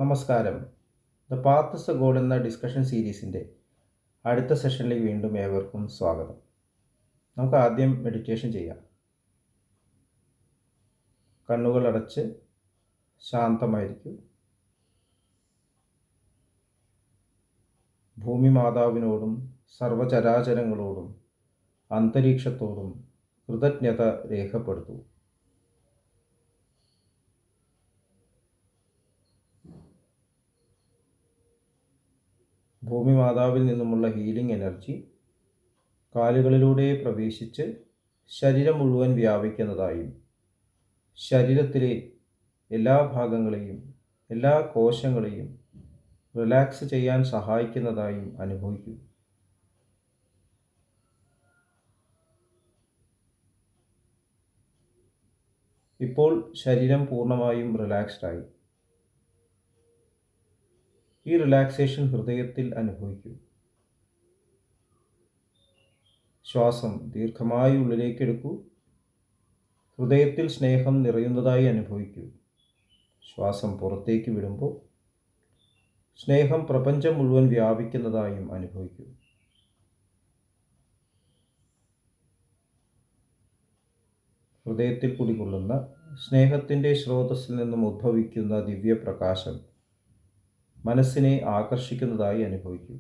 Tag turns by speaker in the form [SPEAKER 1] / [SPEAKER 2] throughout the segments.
[SPEAKER 1] നമസ്കാരം. The path is A goal എന്ന discussion സീരീസിൻ്റെ അടുത്ത സെഷനിലേക്ക് വീണ്ടും ഏവർക്കും സ്വാഗതം. നമുക്ക് ആദ്യം മെഡിറ്റേഷൻ ചെയ്യാം. കണ്ണുകൾ അടച്ച് ശാന്തമായിരിക്കും. ഭൂമി മാതാവിനോടും സർവചരാചരങ്ങളോടും അന്തരീക്ഷത്തോടും കൃതജ്ഞത രേഖപ്പെടുത്തൂ. ഭൂമി മാതാവിൽ നിന്നുമുള്ള ഹീലിംഗ് എനർജി കാലുകളിലൂടെ പ്രവേശിച്ച് ശരീരം മുഴുവൻ വ്യാപിക്കുന്നതായും ശരീരത്തിലെ എല്ലാ ഭാഗങ്ങളെയും എല്ലാ കോശങ്ങളെയും റിലാക്സ് ചെയ്യാൻ സഹായിക്കുന്നതായും അനുഭവിക്കൂ. ഇപ്പോൾ ശരീരം പൂർണ്ണമായും റിലാക്സ്ഡായി. ഈ റിലാക്സേഷൻ ഹൃദയത്തിൽ അനുഭവിക്കൂ. ശ്വാസം ദീർഘമായി ഉള്ളിലേക്ക് എടുക്കൂ. ഹൃദയത്തിൽ സ്നേഹം നിറയുന്നതായി അനുഭവിക്കൂ. ശ്വാസം പുറത്തേക്ക് വിടുമ്പോൾ സ്നേഹം പ്രപഞ്ചം മുഴുവൻ വ്യാപിക്കുന്നതായും അനുഭവിക്കൂ. ഹൃദയത്തിൽ കുടികൊള്ളുന്ന സ്നേഹത്തിൻ്റെ സ്രോതസ്സിൽ നിന്നും ഉദ്ഭവിക്കുന്ന ദിവ്യപ്രകാശം മനസ്സിനെ ആകർഷിക്കുന്നതായി അനുഭവിക്കൂ.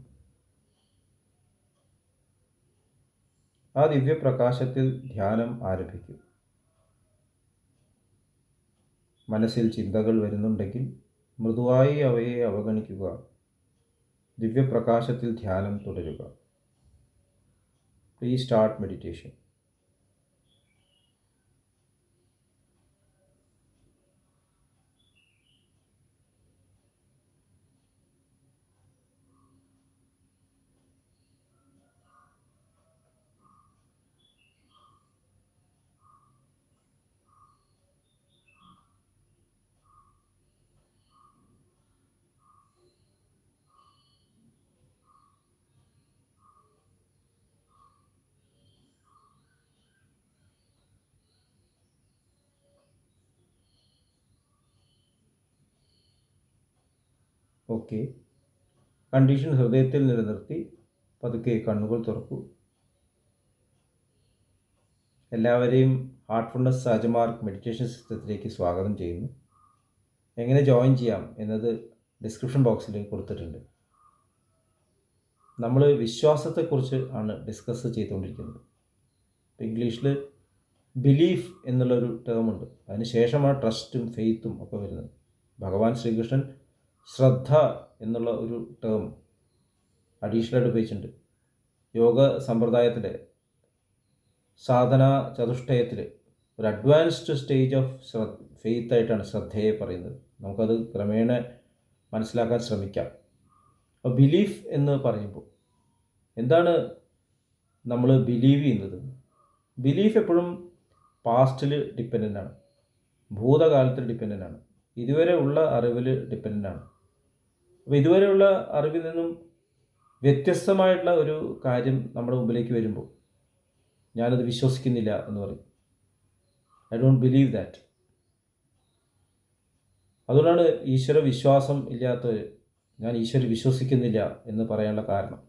[SPEAKER 1] ആ ദിവ്യപ്രകാശത്തിൽ ധ്യാനം ആരംഭിക്കൂ. മനസ്സിൽ ചിന്തകൾ വരുന്നുണ്ടെങ്കിൽ മൃദുവായി അവയെ അവഗണിക്കുക. ദിവ്യപ്രകാശത്തിൽ ധ്യാനം തുടരുക. Please start meditation. Okay, condition ഹൃദയത്തിൽ നിലനിർത്തി പതുക്കെ കണ്ണുകൾ തുറക്കൂ. എല്ലാവരെയും ഹാർട്ട്ഫുൾനെസ് സാജമാർക്ക് മെഡിറ്റേഷൻ സിസ്റ്റത്തിലേക്ക് സ്വാഗതം ചെയ്യുന്നു. എങ്ങനെ ജോയിൻ ചെയ്യാം എന്നത് ഡിസ്ക്രിപ്ഷൻ ബോക്സിൽ കൊടുത്തിട്ടുണ്ട്. നമ്മൾ വിശ്വാസത്തെക്കുറിച്ച് ആണ് ഡിസ്കസ് ചെയ്തുകൊണ്ടിരിക്കുന്നത്. ഇംഗ്ലീഷിൽ ബിലീഫ് എന്നുള്ളൊരു ടേമുണ്ട്. അതിന് ശേഷമാണ് ട്രസ്റ്റും ഫെയ്ത്തും ഒക്കെ വരുന്നത്. ഭഗവാൻ ശ്രീകൃഷ്ണൻ ശ്രദ്ധ എന്നുള്ള ഒരു ടേം അഡീഷണലായിട്ട് ഉപയോഗിച്ചിട്ടുണ്ട്. യോഗ സമ്പ്രദായത്തിലെ സാധന ചതുഷ്ടയത്തിൽ ഒരു അഡ്വാൻസ്ഡ് സ്റ്റേജ് ഓഫ് ഫെയ്ത്ത് ആയിട്ടാണ് ശ്രദ്ധയെ പറയുന്നത്. നമുക്കത് ക്രമേണ മനസ്സിലാക്കാൻ ശ്രമിക്കാം. അപ്പോൾ ബിലീഫ് എന്ന് പറയുമ്പോൾ എന്താണ് നമ്മൾ ബിലീവ് ചെയ്യുന്നത്? ബിലീഫ് എപ്പോഴും പാസ്റ്റിൽ ഡിപ്പെൻഡൻ്റ് ആണ്, ഭൂതകാലത്തിൽ ഡിപ്പെൻഡൻ്റ് ആണ്, ഇതുവരെ ഉള്ള അറിവിൽ ഡിപ്പെൻഡൻ്റ് ആണ്. അപ്പോൾ ഇതുവരെയുള്ള അറിവിൽ നിന്നും വ്യത്യസ്തമായിട്ടുള്ള ഒരു കാര്യം നമ്മുടെ മുമ്പിലേക്ക് വരുമ്പോൾ ഞാനത് വിശ്വസിക്കുന്നില്ല എന്ന് പറയും. I don't believe that. അതുകൊണ്ടാണ് ഈശ്വര വിശ്വാസം ഇല്ലാത്തവർ ഞാൻ ഈശ്വര വിശ്വസിക്കുന്നില്ല എന്ന് പറയാനുള്ള കാരണം.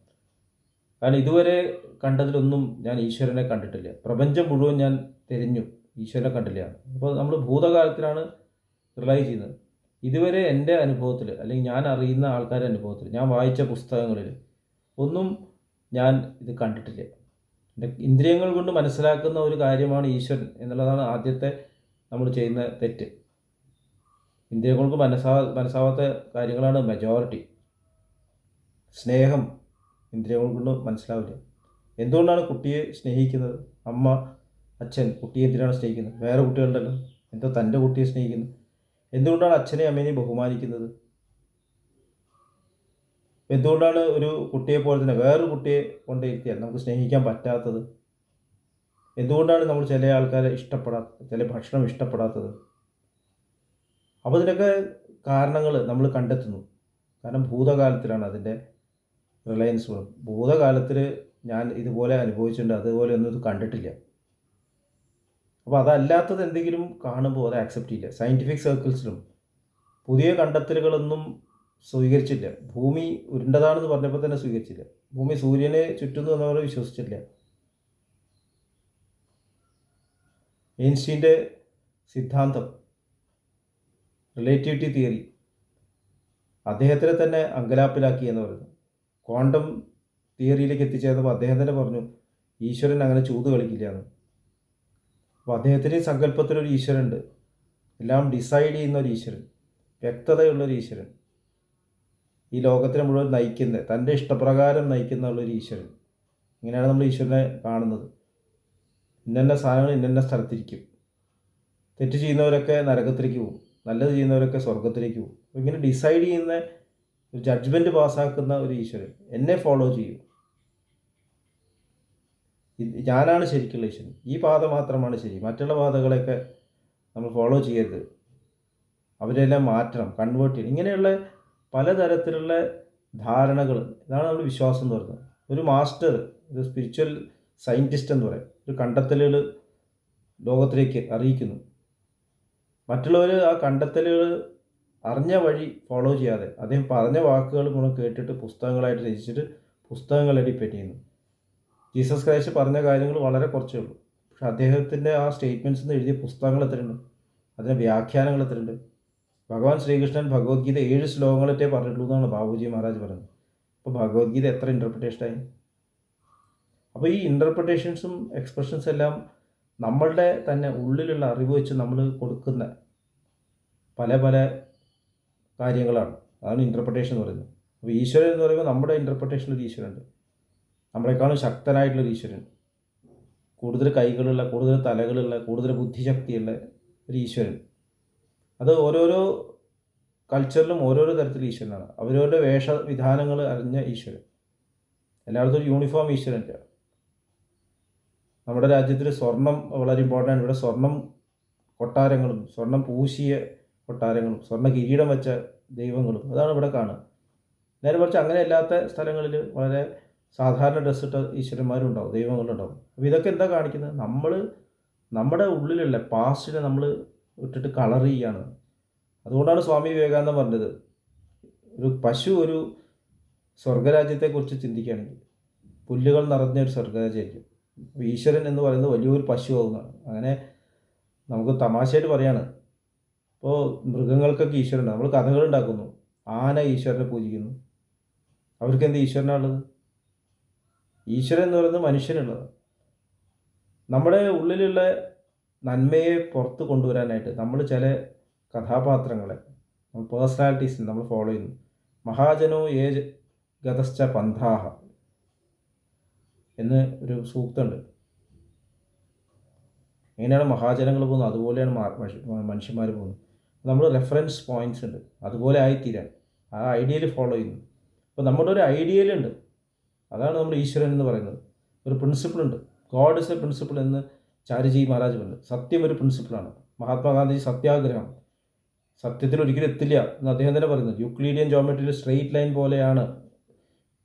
[SPEAKER 1] കാരണം ഇതുവരെ കണ്ടതിലൊന്നും ഞാൻ ഈശ്വരനെ കണ്ടിട്ടില്ല. പ്രപഞ്ചം മുഴുവൻ ഞാൻ തിരഞ്ഞു, ഈശ്വരനെ കണ്ടില്ല. അപ്പോൾ നമ്മൾ ഭൂതകാലത്തിലാണ് റിലൈ ചെയ്യുന്നത്. ഇതുവരെ എൻ്റെ അനുഭവത്തിൽ, അല്ലെങ്കിൽ ഞാൻ അറിയുന്ന ആൾക്കാരുടെ അനുഭവത്തിൽ, ഞാൻ വായിച്ച പുസ്തകങ്ങളിൽ ഒന്നും ഞാൻ ഇത് കണ്ടിട്ടില്ല. എൻ്റെ ഇന്ദ്രിയങ്ങൾ കൊണ്ട് മനസ്സിലാക്കുന്ന ഒരു കാര്യമാണ് ഈശ്വരൻ എന്നുള്ളതാണ് ആദ്യത്തെ നമ്മൾ ചെയ്യുന്ന തെറ്റ്. ഇന്ദ്രിയങ്ങൾക്ക് മനസ്സാവാത്ത കാര്യങ്ങളാണ് മെജോറിറ്റി. സ്നേഹം ഇന്ദ്രിയങ്ങൾ കൊണ്ട് മനസ്സിലാവില്ല. എന്തുകൊണ്ടാണ് കുട്ടിയെ സ്നേഹിക്കുന്നത്? അമ്മ അച്ഛൻ കുട്ടിയെ എന്തിനാണ് സ്നേഹിക്കുന്നത്? വേറെ കുട്ടികളുണ്ടല്ലോ, എന്തോ തൻ്റെ കുട്ടിയെ സ്നേഹിക്കുന്നത്. എന്തുകൊണ്ടാണ് അച്ഛനെയും അമ്മേനെയും ബഹുമാനിക്കുന്നത്? എന്തുകൊണ്ടാണ് ഒരു കുട്ടിയെ പോലെ തന്നെ വേറൊരു കുട്ടിയെ കൊണ്ടിരുത്തിയാൽ നമുക്ക് സ്നേഹിക്കാൻ പറ്റാത്തത്? എന്തുകൊണ്ടാണ് നമ്മൾ ചില ആൾക്കാരെ ഇഷ്ടപ്പെടാത്തത്, ചില ഭക്ഷണം ഇഷ്ടപ്പെടാത്തത്? അപ്പോൾ ഇതിനൊക്കെ കാരണങ്ങൾ നമ്മൾ കണ്ടെത്തുന്നു. കാരണം ഭൂതകാലത്തിലാണ് അതിൻ്റെ റിലയൻസ് വേണം. ഭൂതകാലത്തിൽ ഞാൻ ഇതുപോലെ അനുഭവിച്ചിട്ടുണ്ട്, അതുപോലെ ഒന്നും ഇത് കണ്ടിട്ടില്ല. അപ്പോൾ അതല്ലാത്തത് എന്തെങ്കിലും കാണുമ്പോൾ അത് ആക്സെപ്റ്റ് ചെയ്യില്ല. സയൻറ്റിഫിക് സർക്കിൾസിലും പുതിയ കണ്ടെത്തലുകളൊന്നും സ്വീകരിച്ചില്ല. ഭൂമി ഉരുണ്ടതാണെന്ന് പറഞ്ഞപ്പോൾ തന്നെ സ്വീകരിച്ചില്ല. ഭൂമി സൂര്യനെ ചുറ്റുന്നു എന്നവർ വിശ്വസിച്ചില്ല. ഐൻസ്റ്റീൻ്റെ സിദ്ധാന്തം, റിലേറ്റിവിറ്റി തിയറി, അദ്ദേഹത്തിനെ തന്നെ അങ്കലാപ്പിലാക്കി എന്ന് പറയുന്നു. ക്വാണ്ടം തിയറിയിലേക്ക് എത്തിച്ചേർന്നപ്പോൾ അദ്ദേഹം തന്നെ പറഞ്ഞു ഈശ്വരൻ അങ്ങനെ ചൂത് കളിക്കില്ല എന്ന്. അപ്പോൾ അദ്ദേഹത്തിൻ്റെ സങ്കല്പത്തിലൊരു ഈശ്വരനുണ്ട്, എല്ലാം ഡിസൈഡ് ചെയ്യുന്ന ഒരു ഈശ്വരൻ, വ്യക്തതയുള്ളൊരു ഈശ്വരൻ, ഈ ലോകത്തിനെ മുഴുവൻ നയിക്കുന്ന, തൻ്റെ ഇഷ്ടപ്രകാരം നയിക്കുന്ന ഉള്ളൊരു ഈശ്വരൻ. ഇങ്ങനെയാണ് നമ്മൾ ഈശ്വരനെ കാണുന്നത്. ഇന്ന സാധനങ്ങൾ ഇന്ന സ്ഥലത്തിരിക്കും, തെറ്റ് ചെയ്യുന്നവരൊക്കെ നരകത്തിലേക്ക് പോകും, നല്ലത് ചെയ്യുന്നവരൊക്കെ സ്വർഗത്തിലേക്ക് പോകും. ഇങ്ങനെ ഡിസൈഡ് ചെയ്യുന്ന ഒരു ജഡ്ജ്മെൻറ്റ് പാസ്സാക്കുന്ന ഒരു ഈശ്വരൻ എന്നെ ഫോളോ ചെയ്യും, ഞാനാണ് ശരിക്കുള്ള ഈശ്വരൻ, ഈ പാത മാത്രമാണ് ശരി, മറ്റുള്ള പാതകളെയൊക്കെ നമ്മൾ ഫോളോ ചെയ്യരുത്, അവരെല്ലാം മാറ്റണം, കൺവേർട്ട് ചെയ്യണം. ഇങ്ങനെയുള്ള പലതരത്തിലുള്ള ധാരണകൾ, ഇതാണ് നമ്മൾ വിശ്വാസം എന്ന് പറയുന്നത്. ഒരു മാസ്റ്റർ, ഒരു സ്പിരിച്വൽ സയൻറ്റിസ്റ്റ് എന്ന് പറയും, ഒരു കണ്ടെത്തലുകൾ ലോകത്തിലേക്ക് അറിയിക്കുന്നു. മറ്റുള്ളവർ ആ കണ്ടെത്തലുകൾ അറിഞ്ഞ വഴി ഫോളോ ചെയ്യാതെ അദ്ദേഹം പറഞ്ഞ വാക്കുകൾ മുഴുവൻ കേട്ടിട്ട് പുസ്തകങ്ങളായിട്ട് രചിച്ചിട്ട് പുസ്തകങ്ങൾ ഡിപ്പെൻഡ് ചെയ്യുന്നു. ജീസസ് ക്രൈസ്റ്റ് പറഞ്ഞ കാര്യങ്ങൾ വളരെ കുറച്ചേ ഉള്ളൂ, പക്ഷെ അദ്ദേഹത്തിൻ്റെ ആ സ്റ്റേറ്റ്മെൻറ്റ്സിൽ നിന്ന് എഴുതിയ പുസ്തകങ്ങൾ എത്രയുണ്ട്, അതിൻ്റെ വ്യാഖ്യാനങ്ങൾ എത്രയുണ്ട്. ഭഗവാൻ ശ്രീകൃഷ്ണൻ ഭഗവത്ഗീത 7 ശ്ലോകങ്ങളൊക്കെ പറഞ്ഞിട്ടുള്ളൂ എന്നാണ് ബാബുജി മഹാരാജ് പറയുന്നത്. അപ്പോൾ ഭഗവത്ഗീത എത്ര ഇൻ്റർപ്രിട്ടേഷനായി? അപ്പോൾ ഈ ഇൻ്റർപ്രിട്ടേഷൻസും എക്സ്പ്രഷൻസും എല്ലാം നമ്മളുടെ തന്നെ ഉള്ളിലുള്ള അറിവ് വെച്ച് നമ്മൾ കൊടുക്കുന്ന പല പല കാര്യങ്ങളാണ്. അതാണ് ഇൻ്റർപ്രിട്ടേഷൻ എന്ന് പറയുന്നത്. അപ്പോൾ ഈശ്വരൻ എന്ന് പറയുമ്പോൾ നമ്മുടെ ഇൻ്റർപ്രിട്ടേഷനിലൊരു ഈശ്വരനുണ്ട്, നമ്മളെക്കാളും ശക്തനായിട്ടുള്ളൊരു ഈശ്വരൻ, കൂടുതൽ കൈകളുള്ള, കൂടുതൽ തലകളുള്ള, കൂടുതൽ ബുദ്ധിശക്തിയുള്ള ഒരു ഈശ്വരൻ. അത് ഓരോരോ കൾച്ചറിലും ഓരോരോ തരത്തിലുള്ള ഈശ്വരനാണ്. അവരവരുടെ വേഷവിധാനങ്ങൾ അറിഞ്ഞ ഈശ്വരൻ. എല്ലായിടത്തും ഒരു യൂണിഫോം ഈശ്വരനില്ല. നമ്മുടെ രാജ്യത്തിൽ സ്വർണം വളരെ ഇമ്പോർട്ടൻ്റ് ആണ്. ഇവിടെ സ്വർണം കൊട്ടാരങ്ങളും സ്വർണം പൂശിയ കൊട്ടാരങ്ങളും സ്വർണ്ണ കിരീടം വെച്ച ദൈവങ്ങളും അതാണ് ഇവിടെ കാണുക. നേരെ മറിച്ച് അങ്ങനെ അല്ലാത്ത സ്ഥലങ്ങളിൽ വളരെ സാധാരണ ഡ്രസ്സിട്ട ഈശ്വരന്മാരുണ്ടാവും, ദൈവങ്ങളുണ്ടാവും. അപ്പോൾ ഇതൊക്കെ എന്താ കാണിക്കുന്നത്? നമ്മുടെ ഉള്ളിലുള്ള പാസ്റ്റിനെ നമ്മൾ ഇട്ടിട്ട് കളർ ചെയ്യുകയാണ്. അതുകൊണ്ടാണ് സ്വാമി വിവേകാനന്ദൻ പറഞ്ഞത്, ഒരു പശു ഒരു സ്വർഗരാജ്യത്തെക്കുറിച്ച് ചിന്തിക്കുകയാണെങ്കിൽ പുല്ലുകൾ നിറഞ്ഞ ഒരു സ്വർഗരാജ്യമായിരിക്കും. ഈശ്വരൻ എന്ന് പറയുന്നത് വലിയൊരു പശു ആവുന്നതാണ്. അങ്ങനെ നമുക്ക് തമാശയായിട്ട് പറയാണ്. ഇപ്പോൾ മൃഗങ്ങൾക്കൊക്കെ ഈശ്വരനുണ്ട്. നമ്മൾ കഥകൾ ഉണ്ടാക്കുന്നു, ആന ഈശ്വരനെ പൂജിക്കുന്നു. അവർക്ക് എന്ത് ഈശ്വരനാണുള്ളത്? ഈശ്വരൻ എന്ന് പറയുന്നത് മനുഷ്യനുള്ളത്. നമ്മുടെ ഉള്ളിലുള്ള നന്മയെ പുറത്ത് കൊണ്ടുവരാനായിട്ട് നമ്മൾ ചില കഥാപാത്രങ്ങളെ, പേഴ്സണാലിറ്റീസിനെ നമ്മൾ ഫോളോ ചെയ്യുന്നു. മഹാജനോ ഏ ഗതശ്ച പന്ഥാഹ എന്ന് ഒരു സൂക്തമുണ്ട്. എങ്ങനെയാണ് മഹാജനങ്ങൾ പോകുന്നത് അതുപോലെയാണ് മനുഷ്യന്മാർ പോകുന്നത്. നമ്മൾ റെഫറൻസ് പോയിൻറ്റ്സ് ഉണ്ട്, അതുപോലെ ആയിത്തീരാൻ ആ ഐഡിയൽ ഫോളോ ചെയ്യുന്നു. അപ്പോൾ നമ്മുടെ ഒരു ഐഡിയലുണ്ട്, അതാണ് നമ്മൾ ഈശ്വരൻ എന്ന് പറയുന്നത്. ഒരു പ്രിൻസിപ്പിളുണ്ട്, ഗോഡ് ഇസ് എ പ്രിൻസിപ്പിൾ എന്ന് ചാരുജി മഹാരാജ് പറഞ്ഞു. സത്യം ഒരു പ്രിൻസിപ്പിളാണ്. മഹാത്മാഗാന്ധി സത്യാഗ്രഹം, സത്യത്തിൽ ഒരിക്കലും എത്തില്ല എന്ന് അദ്ദേഹം തന്നെ പറയുന്നത്. യൂക്ലീഡിയൻ ജോമെട്രിയിൽ സ്ട്രെയിറ്റ് ലൈൻ പോലെയാണ്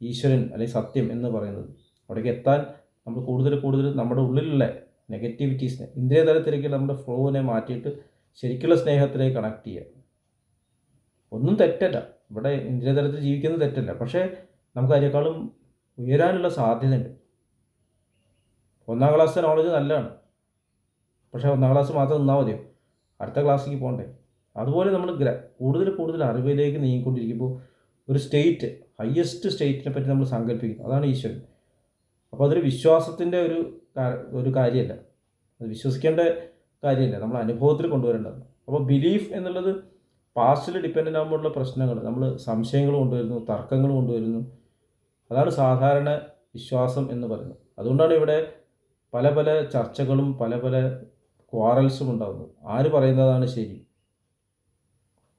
[SPEAKER 1] ഈശ്വരൻ അല്ലെങ്കിൽ സത്യം എന്ന് പറയുന്നത്. അവിടേക്ക് എത്താൻ നമ്മൾ കൂടുതൽ നമ്മുടെ ഉള്ളിലുള്ള നെഗറ്റിവിറ്റീസിനെ, ഇന്ദ്രിയ തലത്തിലേക്ക് നമ്മുടെ ഫ്ലോവിനെ മാറ്റിയിട്ട് ശരിക്കുള്ള സ്നേഹത്തിലേക്ക് കണക്ട് ചെയ്യുക. ഒന്നും തെറ്റല്ല, ഇവിടെ ഇന്ദ്രിയ തലത്തിൽ ജീവിക്കുന്നത് തെറ്റല്ല, പക്ഷേ നമുക്ക് അതിനേക്കാളും ഉയരാനുള്ള സാധ്യതയുണ്ട്. 1ാം ക്ലാസ്സിലെ നോളജ് നല്ലതാണ്, പക്ഷേ 1ാം ക്ലാസ് മാത്രം നിന്നാൽ മതിയോ? അടുത്ത ക്ലാസ്സിലേക്ക് പോകണ്ടേ? അതുപോലെ നമ്മൾ കൂടുതൽ അറിവിലേക്ക് നീങ്ങിക്കൊണ്ടിരിക്കുമ്പോൾ ഒരു സ്റ്റേറ്റ്, ഹയസ്റ്റ് സ്റ്റേറ്റിനെ പറ്റി നമ്മൾ സങ്കല്പിക്കും, അതാണ് ഈശ്വരൻ. അപ്പോൾ അതൊരു വിശ്വാസത്തിൻ്റെ ഒരു കാര്യമല്ല, അത് വിശ്വസിക്കേണ്ട കാര്യമല്ല, നമ്മൾ അനുഭവത്തിൽ കൊണ്ടുവരേണ്ടത്. അപ്പോൾ ബിലീഫ് എന്നുള്ളത് പാസ്റ്റിൽ ഡിപ്പെൻഡൻ്റ് ആകുമ്പോഴുള്ള പ്രശ്നങ്ങൾ, നമ്മൾ സംശയങ്ങൾ കൊണ്ടുവരുന്നു, തർക്കങ്ങൾ കൊണ്ടുവരുന്നു. അതാണ് സാധാരണ വിശ്വാസം എന്ന് പറയുന്നത്. അതുകൊണ്ടാണ് ഇവിടെ പല പല ചർച്ചകളും പല പല ക്വാറൽസും ഉണ്ടാകുന്നത്. ആര് പറയുന്നതാണ് ശരി?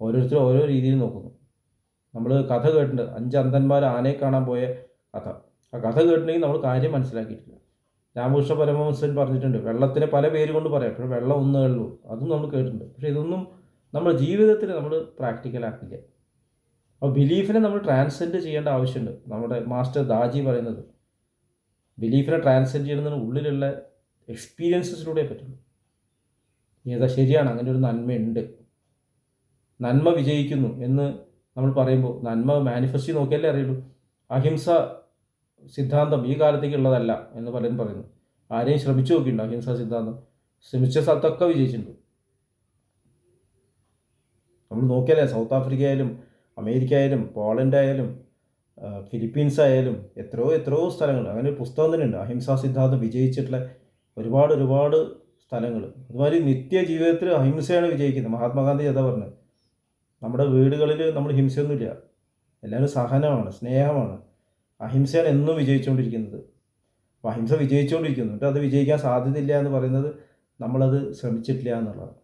[SPEAKER 1] ഓരോരുത്തരും ഓരോ രീതിയിൽ നോക്കുന്നു. നമ്മൾ കഥ കേട്ടിട്ടുണ്ട്, 5 അന്ധന്മാർ ആനയെ കാണാൻ പോയ കഥ. ആ കഥ കേട്ടിട്ടുണ്ടെങ്കിൽ നമ്മൾ കാര്യം മനസ്സിലാക്കിയിട്ടില്ല. രാമകൃഷ്ണ പരമഹംസൻ പറഞ്ഞിട്ടുണ്ട്, വെള്ളത്തിനെ പല പേര് കൊണ്ട് പറയാം, പക്ഷേ വെള്ളം ഒന്നേ ഉള്ളൂ. അതും നമ്മൾ കേട്ടിട്ടുണ്ട്. പക്ഷേ ഇതൊന്നും നമ്മുടെ ജീവിതത്തിൽ നമ്മൾ പ്രാക്ടിക്കലാക്കില്ല. അപ്പോൾ ബിലീഫിനെ നമ്മൾ ട്രാൻസെൻഡ് ചെയ്യേണ്ട ആവശ്യമുണ്ട്. നമ്മുടെ മാസ്റ്റർ ദാജി പറയുന്നത് ബിലീഫിനെ ട്രാൻസെൻഡ് ചെയ്യുന്നതിന് ഉള്ളിലുള്ള എക്സ്പീരിയൻസസിലൂടെ പറ്റുള്ളൂ. ഏതാ ശരിയാണ്, അങ്ങനെ ഒരു നന്മയുണ്ട്. നന്മ വിജയിക്കുന്നു എന്ന് നമ്മൾ പറയുമ്പോൾ നന്മ മാനിഫെസ്റ്റ് നോക്കിയാലേ അറിയുള്ളൂ. അഹിംസ സിദ്ധാന്തം ഈ കാലത്തേക്കുള്ളതല്ല എന്ന് പലരും പറയുന്നു. ആരെയും ശ്രമിച്ചു നോക്കിയിട്ടുണ്ടോ അഹിംസ സിദ്ധാന്തം? ശ്രമിച്ച സ്ഥലത്തൊക്കെ വിജയിച്ചിട്ടുണ്ട്. നമ്മൾ നോക്കിയാലേ സൗത്ത് ആഫ്രിക്ക ആയാലും അമേരിക്ക ആയാലും പോളണ്ട് ആയാലും ഫിലിപ്പീൻസ് ആയാലും എത്രയോ സ്ഥലങ്ങൾ, അങ്ങനെ ഒരു പുസ്തകം തന്നെ ഉണ്ട്, അഹിംസാ സിദ്ധാന്തം വിജയിച്ചിട്ടുള്ള ഒരുപാട് സ്ഥലങ്ങൾ. അതുമാതിരി നിത്യ ജീവിതത്തിൽ അഹിംസയാണ് വിജയിക്കുന്നത്. മഹാത്മാഗാന്ധി അതാ പറഞ്ഞത്. നമ്മുടെ വീടുകളിൽ നമ്മൾ ഹിംസയൊന്നുമില്ല, എല്ലാവരും സഹനമാണ്, സ്നേഹമാണ്. അഹിംസയാണ് എന്നും വിജയിച്ചുകൊണ്ടിരിക്കുന്നത്. അപ്പോൾ അഹിംസ വിജയിച്ചുകൊണ്ടിരിക്കുന്നു. എന്നിട്ട് അത് വിജയിക്കാൻ സാധ്യതയില്ല എന്ന് പറയുന്നത് നമ്മളത് ശ്രമിച്ചിട്ടില്ല എന്നുള്ളതാണ്.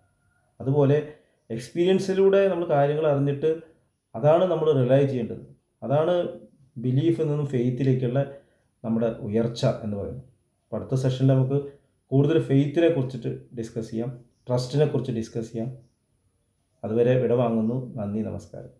[SPEAKER 1] അതുപോലെ എക്സ്പീരിയൻസിലൂടെ നമ്മൾ കാര്യങ്ങൾ അറിഞ്ഞിട്ട് അതാണ് നമ്മൾ റിലൈ ചെയ്യേണ്ടത്. അതാണ് ബിലീഫിൽ നിന്നും ഫെയ്ത്തിലേക്കുള്ള നമ്മുടെ ഉയർച്ച എന്ന് പറയുന്നത്. അപ്പോൾ അടുത്ത സെഷനിൽ നമുക്ക് കൂടുതൽ ഫെയ്ത്തിനെ കുറിച്ചിട്ട് ഡിസ്കസ് ചെയ്യാം, ട്രസ്റ്റിനെ കുറിച്ച് ഡിസ്കസ് ചെയ്യാം. അതുവരെ വിട വാങ്ങുന്നു. നന്ദി, നമസ്കാരം.